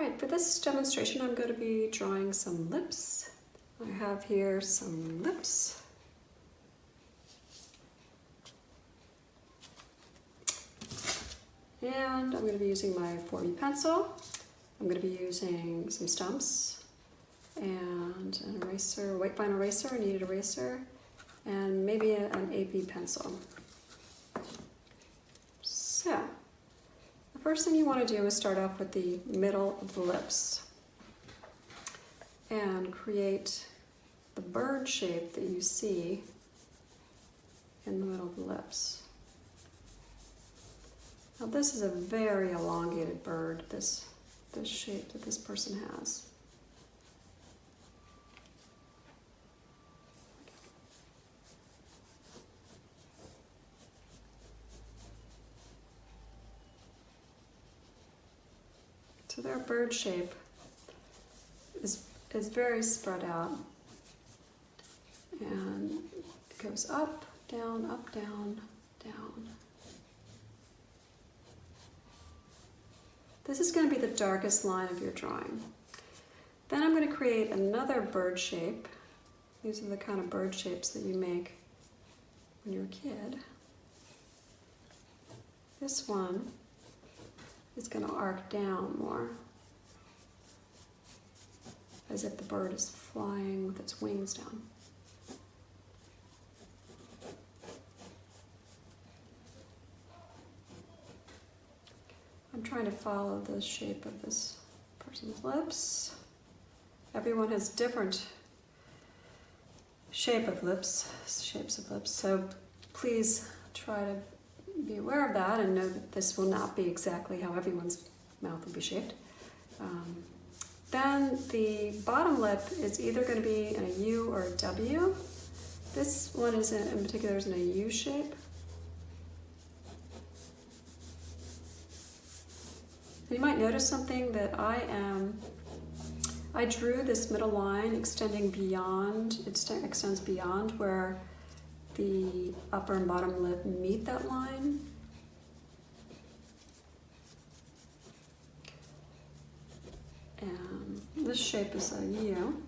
right, for this demonstration I'm going to be drawing some lips. I have here some lips. And I'm going to be using my 4B pencil. I'm going to be using some stumps and an eraser, white fine eraser, a kneaded eraser, and maybe an 8B pencil. So, the first thing you want to do is start off with the middle of the lips and create the bird shape that you see in the middle of the lips. Now this is a very elongated bird, this shape that this person has. So their bird shape is very spread out, and it goes up, down, down. This is going to be the darkest line of your drawing. Then I'm going to create another bird shape. These are the kind of bird shapes that you make when you're a kid. This one is going to arc down more, as if the bird is flying with its wings down. I'm trying to follow the shape of this person's lips. Everyone has different shapes of lips, so please try to be aware of that and know that this will not be exactly how everyone's mouth will be shaped. Then the bottom lip is either going to be in a U or a W. This one is in particular is in a U shape. You might notice something that I drew this middle line extending beyond, it extends beyond where the upper and bottom lip meet that line. And this shape is a U.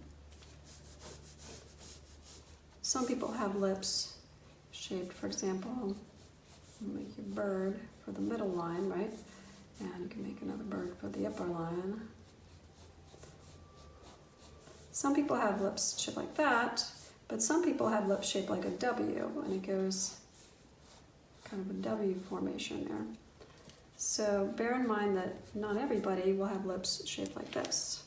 Some people have lips shaped, for example, make your bird for the middle line, right? And you can make another bird for the upper line. Some people have lips shaped like that, but some people have lips shaped like a W, and it goes kind of a W formation there. So bear in mind that not everybody will have lips shaped like this.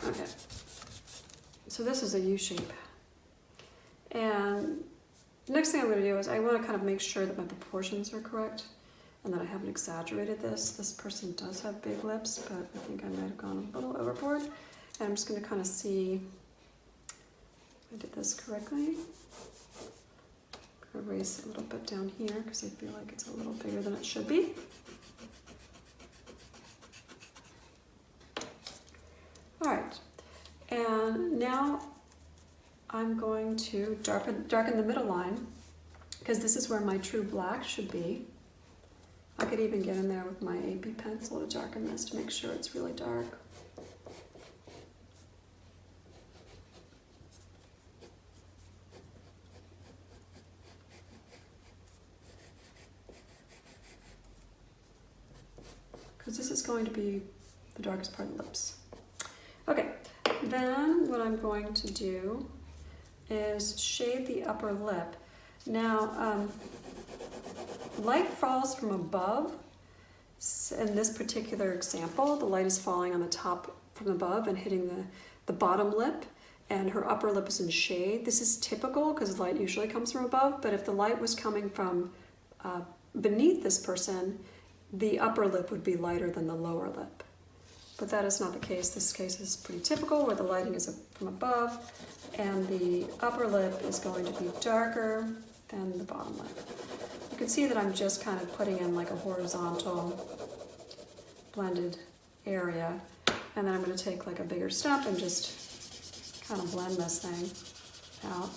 Okay, so this is a U shape. And the next thing I'm going to do is I want to kind of make sure that my proportions are correct and that I haven't exaggerated this. This person does have big lips, but I think I might have gone a little overboard. And I'm just going to kind of see if I did this correctly. I'm going to erase a little bit down here because I feel like it's a little bigger than it should be. All right, and now I'm going to darken the middle line because this is where my true black should be. I could even get in there with my 8B pencil to darken this to make sure it's really dark. Because this is going to be the darkest part of the lips. Okay, then what I'm going to do is shade the upper lip. Now, light falls from above. In this particular example, the light is falling on the top from above and hitting the bottom lip, and her upper lip is in shade. This is typical because light usually comes from above, but if the light was coming from beneath this person, the upper lip would be lighter than the lower lip. But that is not the case. This case is pretty typical where the lighting is from above and the upper lip is going to be darker than the bottom lip. You can see that I'm just kind of putting in like a horizontal blended area, and then I'm going to take like a bigger stump and just kind of blend this thing out.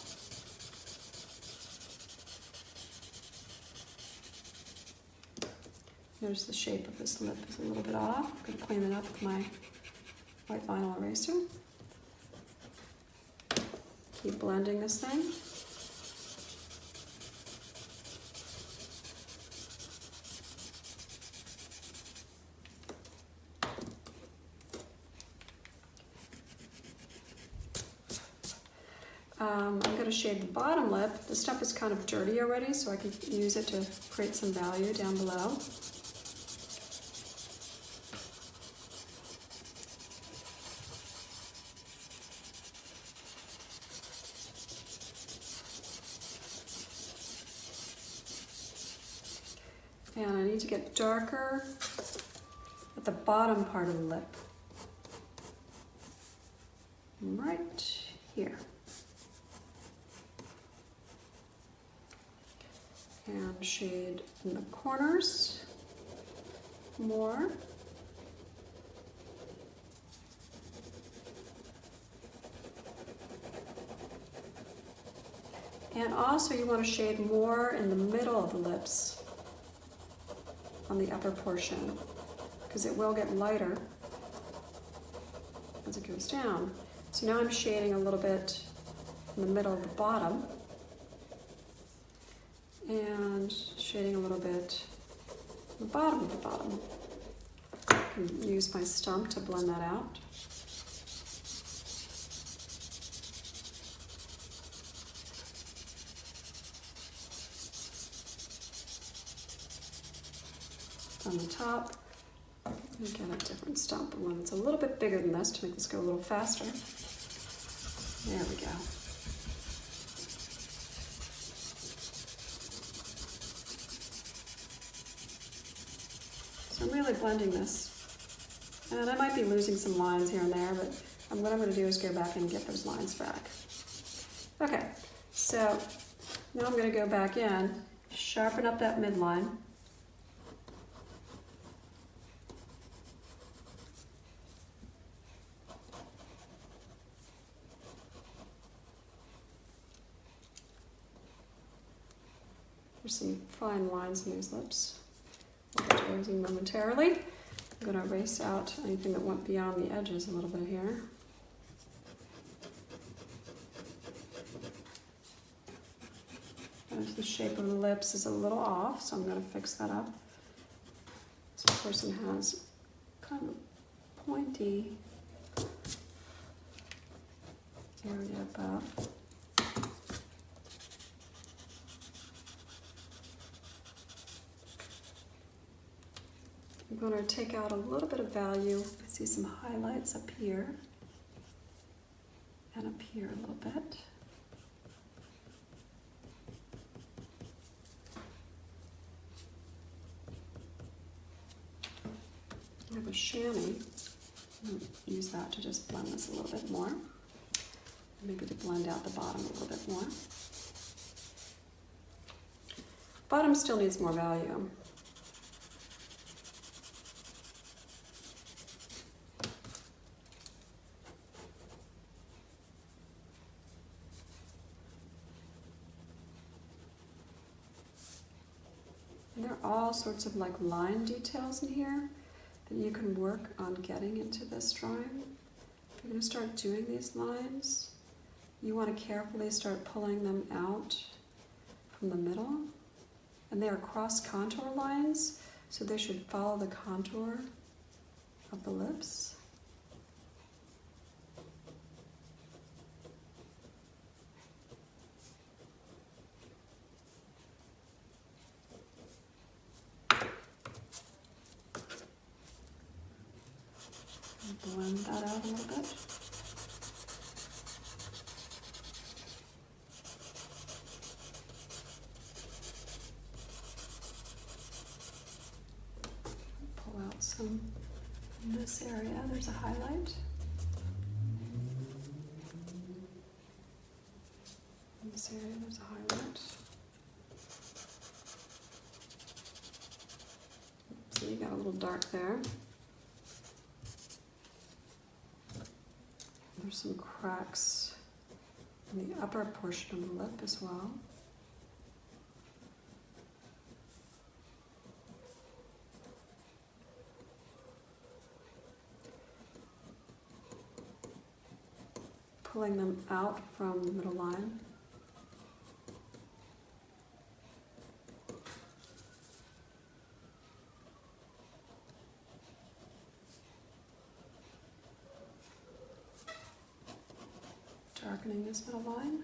Notice the shape of this lip is a little bit off. I'm going to clean it up with my white vinyl eraser. Keep blending this thing. I'm going to shade the bottom lip. The stuff is kind of dirty already, so I can use it to create some value down below. And I need to get darker at the bottom part of the lip. Right here. And shade in the corners more. And also you want to shade more in the middle of the lips on the upper portion, because it will get lighter as it goes down. So now I'm shading a little bit in the middle of the bottom, and shading a little bit in the bottom of the bottom. I can use my stump to blend that out. On the top, I'm going to get a different stump, one that's a little bit bigger than this to make this go a little faster. There we go. So I'm really blending this. And I might be losing some lines here and there, but what I'm going to do is go back and get those lines back. Okay, so now I'm going to go back in, sharpen up that midline. There's some fine lines in these lips. I'll get to those momentarily. I'm going to erase out anything that went beyond the edges a little bit here. Notice the shape of the lips is a little off, so I'm going to fix that up. This person has kind of a pointy area above. I'm going to take out a little bit of value. I see some highlights up here and up here a little bit. I have a chamois. I'm going to use that to just blend this a little bit more. Maybe to blend out the bottom a little bit more. Bottom still needs more value. And there are all sorts of like line details in here that you can work on getting into this drawing. If you're going to start doing these lines, you want to carefully start pulling them out from the middle. And they are cross contour lines, so they should follow the contour of the lips. Blend that out a little bit. Pull out some in this area. There's a highlight. In this area, there's a highlight. So you got a little dark there. There's some cracks in the upper portion of the lip as well. pulling them out from the middle line. Darkening this middle line,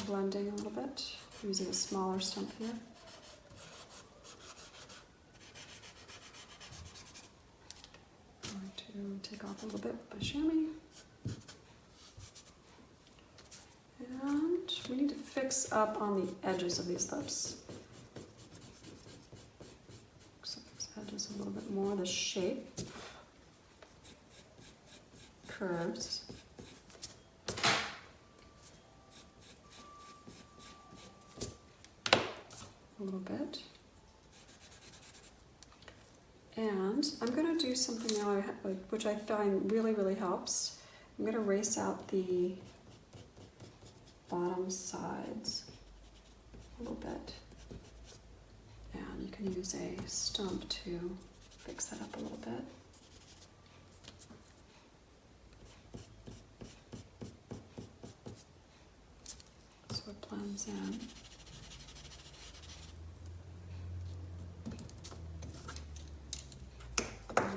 blending a little bit, using a smaller stump here. I'm going to take off a little bit with my chamois. And we need to fix up on the edges of these lips. Fix up these edges a little bit more, the shape, curves. A little bit. And I'm going to do something now which I find really, really helps. I'm going to erase out the bottom sides a little bit. And you can use a stump to fix that up a little bit. So it blends in.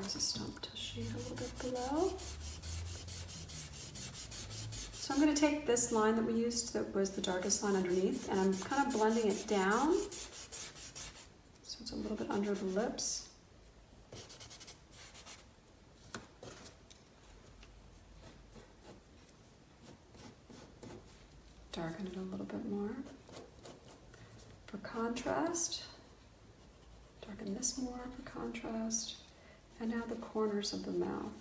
Use a stump to shade a little bit below. So I'm going to take this line that we used that was the darkest line underneath, and I'm kind of blending it down so it's a little bit under the lips. Darken it a little bit more. For contrast, darken this more for contrast. And now the corners of the mouth.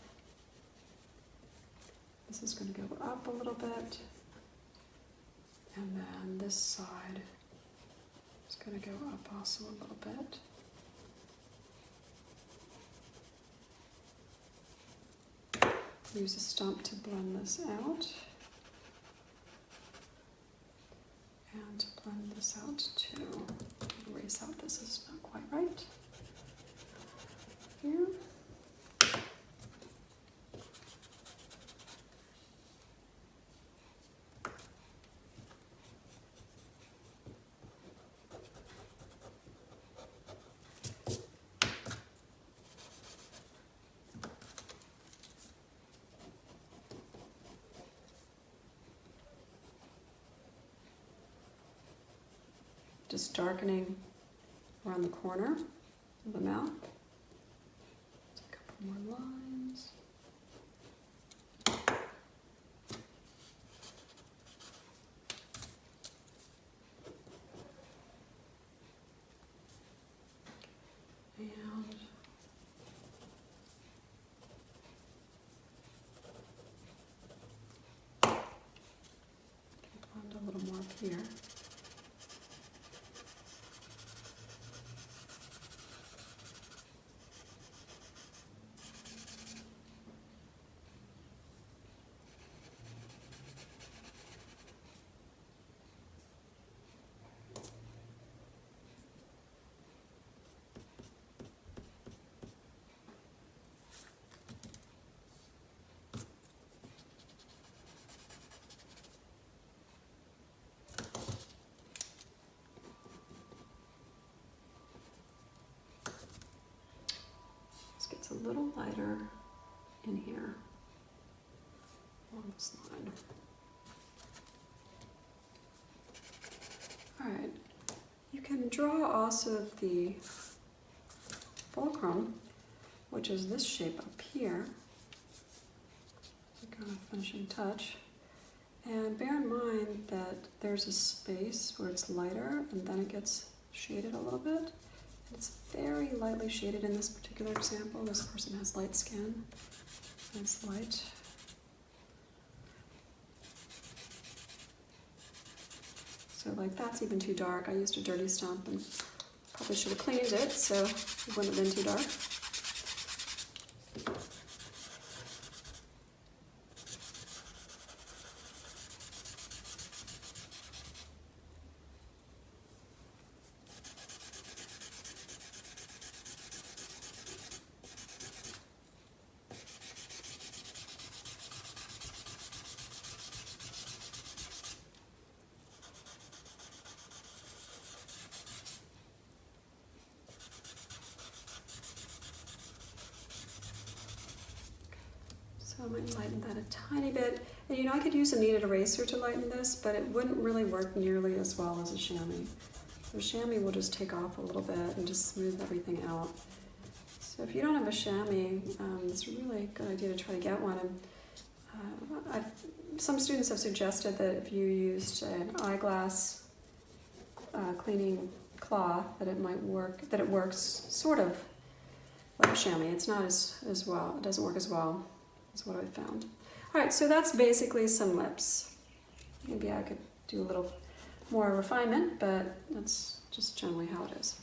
This is going to go up a little bit. And then this side is going to go up also a little bit. Use a stump to blend this out. And to blend this out too. Erase out this is not quite right. Here. Just darkening around the corner of the mouth. Just a couple more lines. And blend a little more up here. Gets a little lighter in here along this line. All right, you can draw also the fulcrum, which is this shape up here, kind of finishing touch. And bear in mind that there's a space where it's lighter and then it gets shaded a little bit. It's very lightly shaded in this particular example. This person has light skin. It's light. So like that's even too dark. I used a dirty stump and probably should have cleaned it so it wouldn't have been too dark. I might lighten that a tiny bit. And you know, I could use a kneaded eraser to lighten this, but it wouldn't really work nearly as well as a chamois. So chamois will just take off a little bit and just smooth everything out. So if you don't have a chamois, it's a really good idea to try to get one. And some students have suggested that if you used an eyeglass cleaning cloth, that it might work, that it works sort of like a chamois. It's not as well, it doesn't work as well as what I've found. All right, so that's basically some lips. Maybe I could do a little more refinement, but that's just generally how it is.